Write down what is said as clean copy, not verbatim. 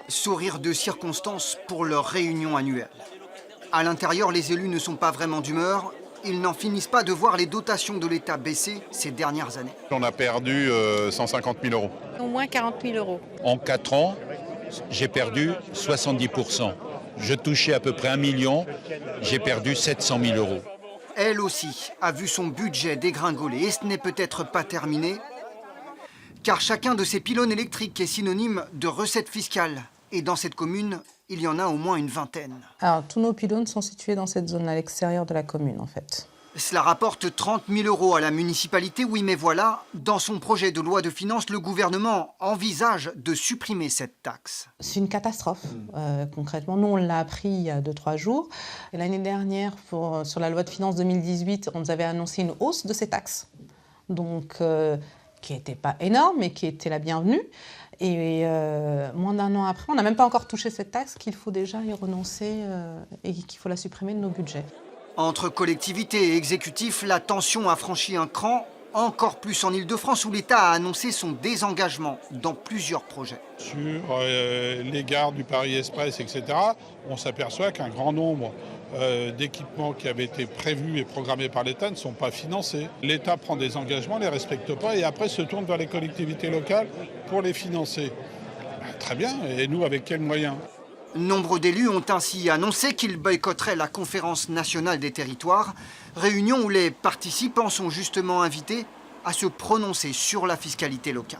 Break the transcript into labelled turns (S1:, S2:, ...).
S1: Sourire de circonstance pour leur réunion annuelle. À l'intérieur, les élus ne sont pas vraiment d'humeur. Ils n'en finissent pas de voir les dotations de l'État baisser ces dernières années.
S2: On a perdu 150 000 euros.
S3: Au moins 40 000 euros.
S4: En 4 ans, j'ai perdu 70%. Je touchais à peu près 1 million, j'ai perdu 700 000 euros.
S1: Elle aussi a vu son budget dégringoler et ce n'est peut-être pas terminé, car chacun de ces pylônes électriques est synonyme de recettes fiscales. Et dans cette commune, il y en a au moins une vingtaine.
S5: Alors, tous nos pylônes sont situés dans cette zone à l'extérieur de la commune, en fait.
S1: Cela rapporte 30 000 euros à la municipalité, oui, mais voilà, dans son projet de loi de finances, le gouvernement envisage de supprimer cette taxe.
S5: C'est une catastrophe, concrètement. Nous, on l'a appris il y a 2-3 jours. L'année dernière, sur la loi de finances 2018, on nous avait annoncé une hausse de ces taxes, donc qui n'était pas énorme, mais qui était la bienvenue. Et moins d'un an après, on n'a même pas encore touché cette taxe, qu'il faut déjà y renoncer et qu'il faut la supprimer de nos budgets.
S1: Entre collectivités et exécutifs, la tension a franchi un cran, encore plus en Ile-de-France où l'État a annoncé son désengagement dans plusieurs projets.
S6: Sur les gares du Paris Express, etc., on s'aperçoit qu'un grand nombre d'équipements qui avaient été prévus et programmés par l'État ne sont pas financés. L'État prend des engagements, les respecte pas et après se tourne vers les collectivités locales pour les financer. Très bien, et nous avec quels moyens ?
S1: Nombre d'élus ont ainsi annoncé qu'ils boycotteraient la conférence nationale des territoires, réunion où les participants sont justement invités à se prononcer sur la fiscalité locale.